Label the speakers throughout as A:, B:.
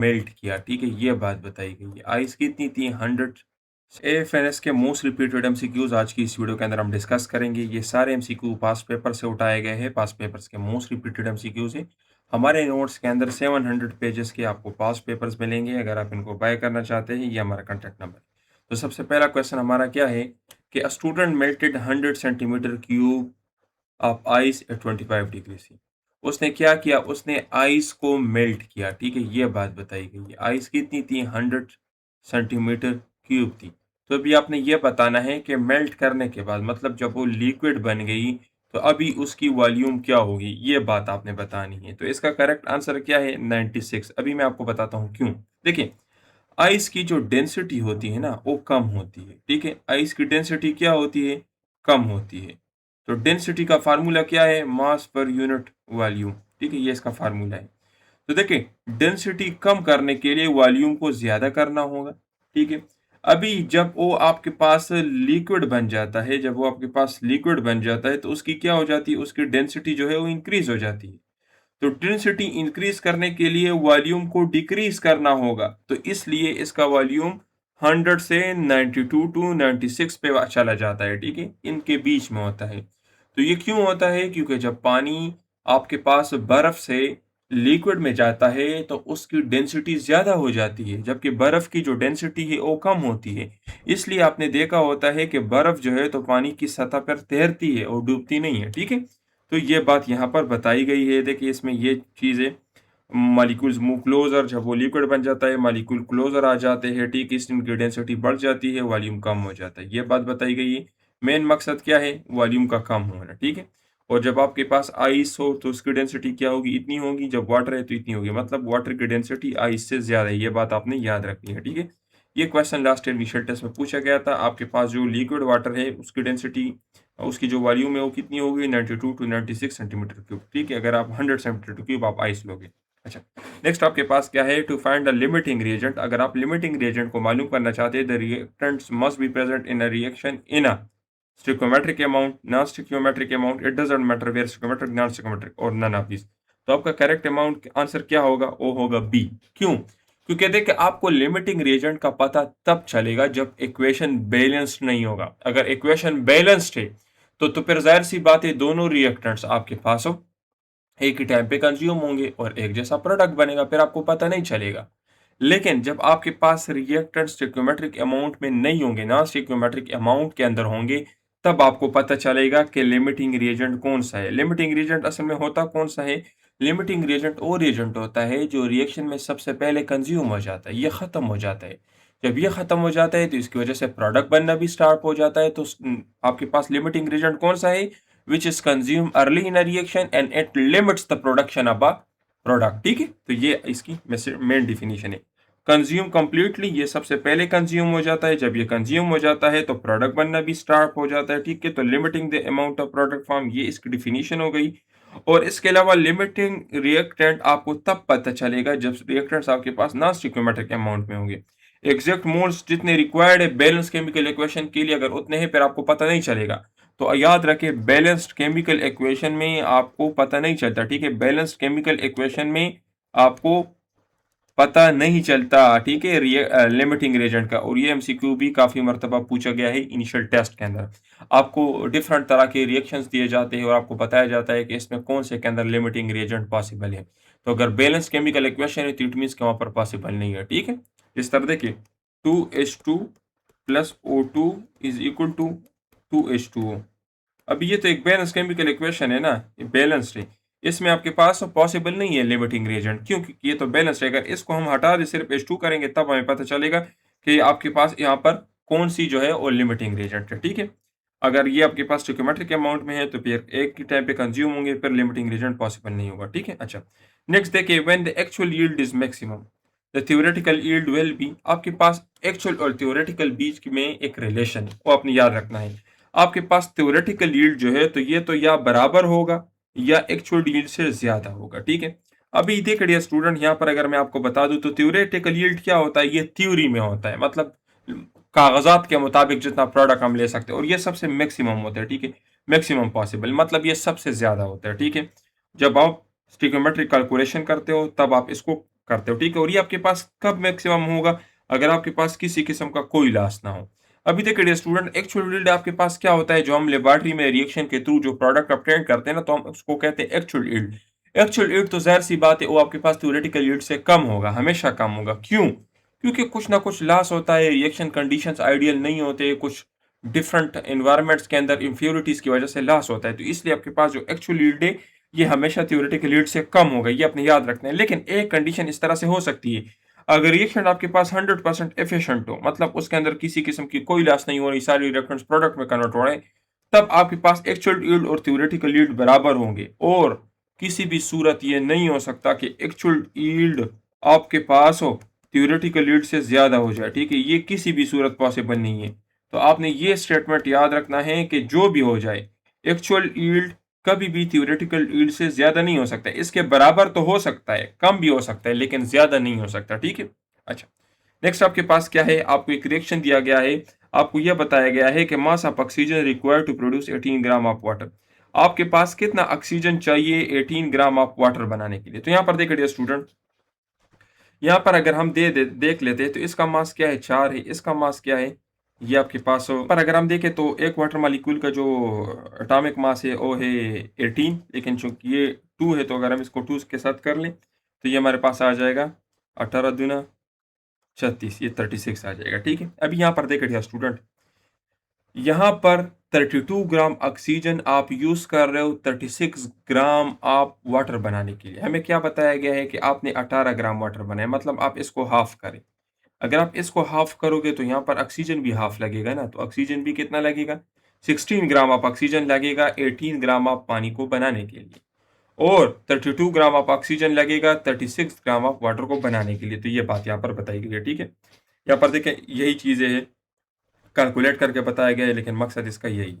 A: Melt किया, ठीक है? ये बात बताई गई है। आइस कितनी थी? 100। एएफएनएस के मोस्ट रिपीटेड एमसीक्यूज आज की इस वीडियो के अंदर हम डिस्कस करेंगे। ये सारे एमसीक्यू पास्ट पेपर से उठाए गए हैं, पास्ट पेपर्स के मोस्ट रिपीटेड एमसीक्यूज हैं। हमारे नोट्स के अंदर 700 पेजेस के आपको पास्ट पेपर्स मिलेंगे। अगर आप इनको बाय करना चाहते हैं, ये हमारा कॉन्टैक्ट नंबर है। तो सबसे पहला क्वेश्चन हमारा क्या है कि a student melted 100 centimetre cube of ice at 25 degree C. उसने क्या किया? उसने आइस को मेल्ट किया, ठीक है? ये बात बताई गई है। आइस कितनी थी? 100 सेंटीमीटर क्यूब थी। तो अभी आपने ये बताना है कि मेल्ट करने के बाद मतलब जब वो लिक्विड बन गई तो अभी उसकी वॉल्यूम क्या होगी, ये बात आपने बतानी है। तो इसका करेक्ट आंसर क्या है? 96। अभी मैं आपको बताता हूँ क्यों। देखिए, आइस की जो डेंसिटी होती है ना, वो कम होती है, ठीक है? आइस की डेंसिटी क्या होती है? कम होती है। तो डेंसिटी का फार्मूला क्या है? मास पर यूनिट वॉल्यूम, ठीक है? ये इसका फार्मूला है। तो देखिए, डेंसिटी कम करने के लिए वॉल्यूम को ज़्यादा करना होगा, ठीक है? अभी जब वो आपके पास लिक्विड बन जाता है, जब वो आपके पास लिक्विड बन जाता है, तो उसकी क्या हो जाती है? उसकी डेंसिटी जो है वो इंक्रीज़ हो जाती है। तो डेंसिटी इंक्रीज करने के लिए वॉल्यूम को डिक्रीज करना होगा, तो इसलिए इसका वॉल्यूम 100 से 92 टू 96 पे चला जाता है, ठीक है? इनके बीच में होता है। तो ये क्यों होता है? क्योंकि जब पानी आपके पास बर्फ से लिक्विड में जाता है तो उसकी डेंसिटी ज़्यादा हो जाती है, जबकि बर्फ की जो डेंसिटी है वो कम होती है। इसलिए आपने देखा होता है कि बर्फ जो है तो पानी की सतह पर तैरती है और डूबती नहीं है, ठीक है? तो ये बात यहाँ पर बताई गई है। देखिए, इसमें ये चीज़ें मॉलिक्यूल्स मूव क्लोज़र, जब वो लिक्विड बन जाता है, मॉलिक्यूल क्लोज़र आ जाते हैं, ठीक है? इससे इनकी डेंसिटी बढ़ जाती है, वॉल्यूम कम हो जाता है। ये बात बताई गई है। मेन मकसद क्या है? वॉल्यूम का कम होना, ठीक है? और जब आपके पास आइस हो तो उसकी डेंसिटी क्या होगी? इतनी होगी। जब वाटर है तो इतनी होगी। मतलब वाटर की डेंसिटी आइस से ज़्यादा है। ये बात आपने याद रखनी है, ठीक है? ये question last year initial test में पूछा गया था। आपके पास जो लिक्विड वाटर है उसकी डेंसिटी, उसकी जो वॉल्यूम है वो कितनी होगी? 92 टू 96 सेंटीमीटर क्यूब, ठीक है? अगर आप 100 सेंटीमीटर क्यूब आप आइस लोगे। अच्छा, नेक्स्ट आपके पास क्या है? To find the limiting reagent. अगर आप लिमिटिंग रिएजेंट को मालूम करना चाहते हैं, the reactants must be present in a reaction in a stoichiometric amount, non stoichiometric amount, it doesn't matter where stoichiometric, non stoichiometric और नन ऑफ दिस। तो आपका करेक्ट अमाउंट आंसर क्या होगा? वो होगा बी। क्यों? क्योंकि देखिए, आपको लिमिटिंग रिएजेंट का पता तब चलेगा जब इक्वेशन बैलेंस्ड नहीं होगा। अगर इक्वेशन बैलेंस्ड है तो फिर जाहिर सी बात है दोनों रिएक्टेंट्स आपके पास हो, एक ही टाइम पे कंज्यूम होंगे और एक जैसा प्रोडक्ट बनेगा, फिर आपको पता नहीं चलेगा। लेकिन जब आपके पास रिएक्टेंट्स स्टोइकियोमेट्रिक अमाउंट में नहीं होंगे, नॉन स्टोइकियोमेट्रिक अमाउंट के अंदर होंगे, तब आपको पता चलेगा कि लिमिटिंग रिएजेंट कौन सा है। लिमिटिंग रिएजेंट असल में होता कौन सा है? लिमिटिंग रिएजेंट वो रिएजेंट होता है जो रिएक्शन में सबसे पहले कंज्यूम हो जाता है, ये खत्म हो जाता है। जब ये खत्म हो जाता है तो इसकी वजह से प्रोडक्ट बनना भी स्टार्ट हो जाता है। तो आपके पास लिमिटिंग रिएजेंट कौन सा है? which is consumed early in a reaction and it limits the production of a product, ठीक है? तो ये इसकी मेन डिफिनीशन है। कंज्यूम कंप्लीटली, ये सबसे पहले कंज्यूम हो जाता है। जब ये कंज्यूम हो जाता है तो प्रोडक्ट बनना भी स्टार्ट हो जाता है, ठीक है? तो limiting the amount of product form, ये इसकी डिफिनीशन हो गई। और इसके अलावा लिमिटिंग रिएक्टेंट आपको तब पता चलेगा जब रिएक्टेंट्स आपके पास नॉन स्टोइकियोमेट्रिक अमाउंट में होंगे। एग्जैक्ट मोल्स जितने रिक्वायर्ड है बैलेंस केमिकल इक्वेशन के लिए, अगर उतने हैं फिर आपको पता नहीं चलेगा। तो याद रखें, बैलेंस्ड केमिकल इक्वेशन में आपको पता नहीं चलता, ठीक है? बैलेंस्ड केमिकल इक्वेशन में आपको पता नहीं चलता, ठीक है, लिमिटिंग रिएजेंट का। और ये एमसीक्यू भी काफ़ी मरतबा पूछा गया है इनिशियल टेस्ट के अंदर। आपको डिफरेंट तरह के रिएक्शंस दिए जाते हैं और आपको बताया जाता है कि इसमें कौन से के अंदर लिमिटिंग रिएजेंट पॉसिबल है। तो अगर बैलेंस केमिकल इक्वेशन है तो इट मीन्स कि वहाँ पर पॉसिबल नहीं है, ठीक है? इस तरह देखिए, 2H2 plus O2 is equal to 2H2O। अब ये तो एक बैलेंस केमिकल इक्वेशन है ना, ये बैलेंस्ड है। इसमें आपके पास पॉसिबल नहीं है लिमिटिंग रिएजेंट, क्यों? क्योंकि ये तो बैलेंस्ड है। अगर इसको हम हटा दें, सिर्फ H2 करेंगे, तब हमें पता चलेगा कि आपके पास यहाँ पर कौन सी जो है वो लिमिटिंग रिएजेंट है, ठीक है? अगर ये आपके पास स्टोइकियोमेट्रिक अमाउंट में है तो फिर एक ही टाइम पे कंज्यूम होंगे, फिर लिमिटिंग रिएजेंट पॉसिबल नहीं होगा, ठीक है? अच्छा, नेक्स्ट देखिए, when the actual yield is maximum the theoretical yield will be. आपके पास एक्चुअल और थ्योरेटिकल बीच में एक रिलेशन है, वो आपने याद रखना है। आपके पास थ्योरेटिकल यील्ड जो है तो ये तो या बराबर होगा या एक्चुअल यील्ड से ज्यादा होगा, ठीक है? अभी देखिए डियर स्टूडेंट, यहाँ पर अगर मैं आपको बता दूं तो थ्योरेटिकल यील्ड क्या होता है? ये थ्योरी में होता है, मतलब कागजात के मुताबिक जितना प्रोडक्ट हम ले सकते हैं, और ये सबसे मैक्सिमम होता है, ठीक है? मैक्सिमम पॉसिबल मतलब ये सबसे ज्यादा होता है, ठीक है? जब आप स्टिकोमेट्रिक कैलकुलेशन करते हो तब आप इसको करते हो, ठीक है? और ये आपके पास कब मैक्सिमम होगा? अगर आपके पास किसी किस्म का कोई लॉस ना हो। अभी देखिए डियर स्टूडेंट, एक्चुअल यील्ड आपके पास क्या होता है, जो हम लेबोरेटरी में रिएक्शन के थ्रू जो प्रोडक्ट ऑब्टेन करते हैं ना, तो हम उसको कहते हैं एक्चुअल यील्ड। एक्चुअल यील्ड तो ज़ाहिर सी बात है वो आपके पास थ्योरेटिकल यील्ड से कम होगा, हमेशा कम होगा। क्यों? क्योंकि कुछ ना कुछ लॉस होता है, रिएक्शन कंडीशंस आइडियल नहीं होते, कुछ डिफरेंट एनवायरनमेंट्स के अंदर इम्प्योरिटीज की वजह से लॉस होता है, तो इसलिए आपके पास जो एक्चुअल यील्ड है ये हमेशा थ्योरेटिकल यील्ड से कम होगा, ये अपने याद रखना है। लेकिन एक कंडीशन इस तरह से हो सकती है, अगर रिएक्शन आपके पास 100% एफिशिएंट हो, मतलब उसके अंदर किसी किस्म की कोई लॉस नहीं हो रही, सारी रिएक्शंस प्रोडक्ट में कन्वर्ट हो रहे हैं, तब आपके पास एक्चुअल यील्ड और थ्योरेटिकल यील्ड बराबर होंगे। और किसी भी सूरत ये नहीं हो सकता कि एक्चुअल यील्ड आपके पास हो थ्योरेटिकल यील्ड से ज्यादा हो जाए, ठीक है? ये किसी भी सूरत पॉसिबल नहीं है। तो आपने ये स्टेटमेंट याद रखना है कि जो भी हो जाए, एक्चुअल यील्ड कभी भी थ्योरेटिकल यील्ड से ज्यादा नहीं हो सकता। इसके बराबर तो हो सकता है, कम भी हो सकता है, लेकिन ज्यादा नहीं हो सकता, ठीक है? अच्छा, नेक्स्ट आपके पास क्या है, आपको एक रिएक्शन दिया गया है, आपको यह बताया गया है कि mass of oxygen required to produce 18 gram of water. आपके पास कितना ऑक्सीजन चाहिए 18 ग्राम ऑफ वाटर बनाने के लिए? तो यहाँ पर देखिए डियर स्टूडेंट, यहाँ पर अगर हम देख लेते हैं तो इसका मास क्या है, 4 है, इसका मास क्या है, ये आपके पास हो। पर अगर हम देखें तो एक वाटर मॉलिक्यूल का जो एटॉमिक मास है वो है 18, लेकिन चूंकि ये 2 है तो अगर हम इसको 2 के साथ कर लें तो ये हमारे पास आ जाएगा 18 दूना 36, ये 36 आ जाएगा, ठीक है? अभी यहाँ पर देखिए स्टूडेंट, यहाँ पर 32 ग्राम ऑक्सीजन आप यूज कर रहे हो 36 ग्राम आप वाटर बनाने के लिए। हमें क्या बताया गया है कि आपने 18 ग्राम वाटर बनाया, मतलब आप इसको हाफ करें। अगर आप इसको हाफ करोगे तो यहाँ पर ऑक्सीजन भी हाफ लगेगा ना, तो ऑक्सीजन भी कितना लगेगा, 16 ग्राम ऑफ ऑक्सीजन लगेगा 18 ग्राम ऑफ पानी को बनाने के लिए, और 32 ग्राम ऑफ ऑक्सीजन लगेगा 36 ग्राम ऑफ वाटर को बनाने के लिए। तो ये बात यहाँ पर बताई गई है, ठीक है? यहाँ पर देखें यही चीजें हैं, कैलकुलेट करके बताया गया है, लेकिन मकसद इसका यही।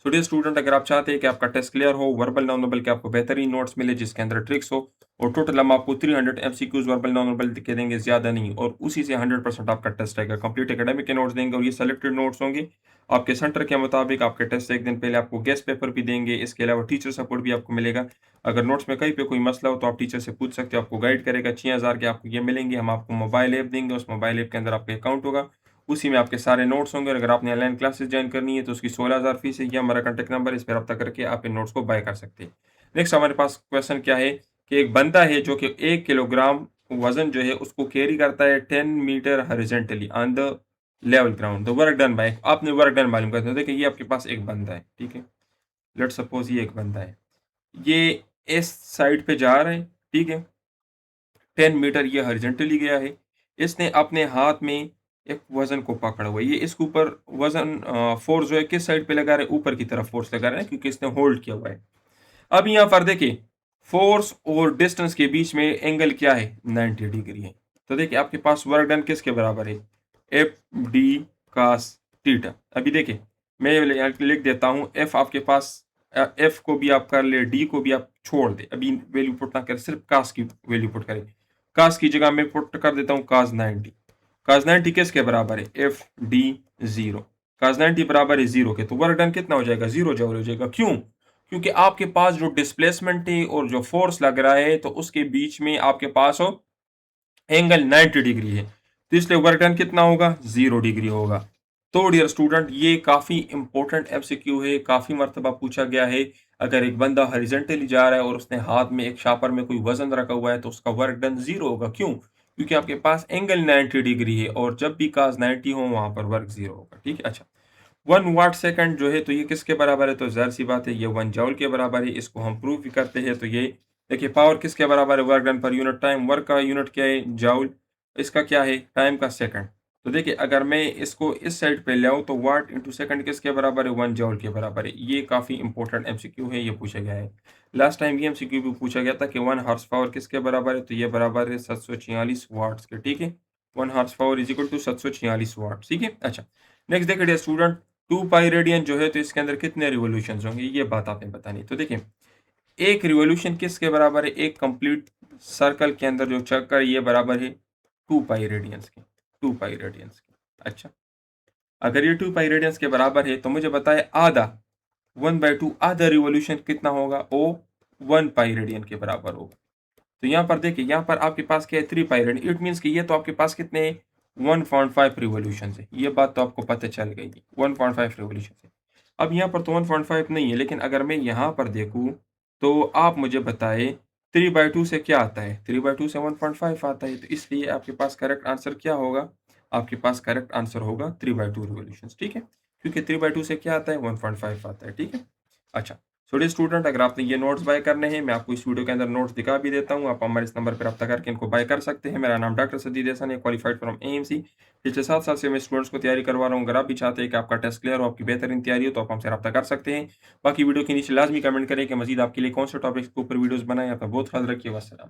A: सो डियर स्टूडेंट, अगर आप चाहते हैं कि आपका टेस्ट क्लियर हो, वर्बल नॉन वर्बल के आपको बेहतरीन नोट्स मिले जिसके अंदर ट्रिक्स हो, और टोटल हम आपको 300 एमसीक्यूज वर्बल नॉन वर्बल के देंगे, ज्यादा नहीं, और उसी से 100% आपका टेस्ट आएगा। कंप्लीट एकेडमिक के नोट्स देंगे और ये सेलेक्टेड नोट्स होंगे आपके सेंटर के मुताबिक। आपके टेस्ट से एक दिन पहले आपको गेस्ट पेपर भी देंगे, इसके अलावा टीचर सपोर्ट भी आपको मिलेगा। अगर नोट्स में कहीं पे कोई मसला हो तो आप टीचर से पूछ सकते हो, आपको गाइड करेगा। 6000 के आपको ये मिलेंगे। हम आपको मोबाइल ऐप देंगे, उस मोबाइल ऐप के अंदर आपका अकाउंट होगा, उसी में आपके सारे नोट्स होंगे। और अगर आपने ऑनलाइन क्लासेस ज्वाइन करनी है तो उसकी 16,000 फीस है। ये हमारा कॉन्टैक्ट नंबर है, इस पर रब्ता करके आप इन नोट्स को बाय कर सकते हैं। नेक्स्ट हमारे पास क्वेश्चन क्या है कि एक बंदा है जो कि 1 किलोग्राम वजन जो है उसको कैरी करता है 10 metre horizontally on the level ground, the work done by, आपने वर्क डन मालूम करते हो। देखिए ये आपके पास एक बंदा है, ठीक है? लेट्स सपोज ये एक बंदा है, ये इस साइड पे जा रहा है, ठीक है? 10 मीटर ये हॉरिजॉन्टली गया है। इसने अपने हाथ में एक वजन को पकड़ा हुआ है। ये इसके ऊपर वजन फोर्स जो है किस साइड पे लगा रहा है, ऊपर की तरफ फोर्स लगा रहा है, क्योंकि इसने होल्ड किया हुआ है। अब यहाँ पर देखिए फोर्स और डिस्टेंस के बीच में एंगल क्या है, 90 डिग्री है। तो देखिए आपके पास वर्क डन किसके बराबर है, एफ डी कास थीटा। अभी देखिए मैं यहाँ लिख देता हूँ, एफ आपके पास, एफ को भी आप कर ले, डी को भी आप छोड़ दे, अभी वैल्यू पुट ना करें, सिर्फ कास की वैल्यू पुट करें। कास की जगह मैं पुट कर देता हूँ कास 90। कास 90 किसके बराबर है, एफ डी जीरो। कास 90 बराबर है जीरो के, तो वर्क डन कितना हो जाएगा, जीरो हो जाएगा। क्यों? क्योंकि आपके पास जो डिस्प्लेसमेंट है और जो फोर्स लग रहा है तो उसके बीच में आपके पास हो एंगल 90 डिग्री है, तो इसलिए वर्क डन कितना होगा, 0 डिग्री होगा। तो डियर स्टूडेंट ये काफी इंपॉर्टेंट एमसीक्यू है, काफी मर्तबा पूछा गया है। अगर एक बंदा हॉरिजॉन्टली जा रहा है और उसने हाथ में एक शापर में कोई वजन रखा हुआ है तो उसका वर्क डन 0 होगा। क्यों? क्योंकि आपके पास एंगल 90 डिग्री है, और जब भी काज 90 हो वहां पर वर्क 0 होगा, ठीक है? अच्छा, 1 वाट सेकंड जो है तो ये किसके बराबर है, तो जाहिर सी बात है ये 1 जॉल के बराबर है। इसको हम प्रूव भी करते हैं, तो ये देखिए पावर किसके बराबर है, work done per unit time, work का यूनिट क्या है, जॉल, इसका क्या है, टाइम का सेकंड। तो देखिए अगर मैं इसको इस साइड पे ले आऊँ तो वाट इंटू सेकंड किसके बराबर है, 1 जॉल के बराबर है। ये काफी इंपॉर्टेंट एमसीक्यू है, ये पूछा गया है। लास्ट टाइम ये एमसीक्यू भी पूछा गया था कि 1 हॉर्स पावर किसके बराबर है, तो ये बराबर है 746 वाट्स के, ठीक है? 1 horsepower is equal to 746 watt, ठीक है? अच्छा, नेक्स्ट देखिए स्टूडेंट, 2 पाई रेडियन जो है तो इसके अंदर कितने रिवोल्यूशन होंगे, ये बात आपने बतानी। तो देखिए एक रिवोल्यूशन किसके बराबर है, एक कंप्लीट सर्कल के अंदर जो चक्कर, ये बराबर है 2 पाई रेडियंस के, 2 पाई रेडियंस के। अच्छा, अगर ये 2 पाई रेडियंस के बराबर है तो मुझे बताए आधा, 1/2 आधा रिवोल्यूशन कितना होगा, ओ 1 पाई रेडियन के बराबर होगा। तो यहाँ पर देखिए, यहाँ पर आपके पास क्या है 3 पाई रेडियन, इट मीन्स कि ये तो आपके पास कितने 1.5 रिवॉल्यूशंस है। ये बात तो आपको पता चल गई 1.5 रिवॉल्यूशंस है। अब यहाँ पर तो 1.5 नहीं है, लेकिन अगर मैं यहाँ पर देखूँ, तो आप मुझे बताएँ 3/2 से क्या आता है? 3/2 से 1.5 आता है, तो इसलिए आपके पास करेक्ट आंसर क्या होगा? आपके पास करेक्ट आंसर होगा 3/2 रिवॉल्यूशंस, ठीक है? क्योंकि 3/2 से क्या आता है? 1.5 आता है, ठीक है? अच्छा, सो डियर स्टूडेंट, अगर आपने ये नोट्स बाय करने हैं, मैं आपको इस वीडियो के अंदर नोट्स दिखा भी देता हूँ। आप हमारे इस नंबर पर रब्ता करके इनको बाय कर सकते हैं। मेरा नाम डॉक्टर सदीद हसन है, क्वालिफाइड फ्रॉम एएमसी। पिछले 7 साल से मैं स्टूडेंट्स को तैयारी करवा रहा हूँ। अगर आप भी चाहते हैं कि आपका टेस्ट क्लियर हो, आपकी बेहतरीन तैयारी हो, तो आप हमसे रब्ता कर सकते हैं। बाकी वीडियो के नीचे लाज़मी कमेंट करें कि मज़ीद आपके लिए कौन से टॉपिक्स के ऊपर वीडियोज़ बनाएँ। अपना बहुत ख्याल रखिए। वस्सलाम।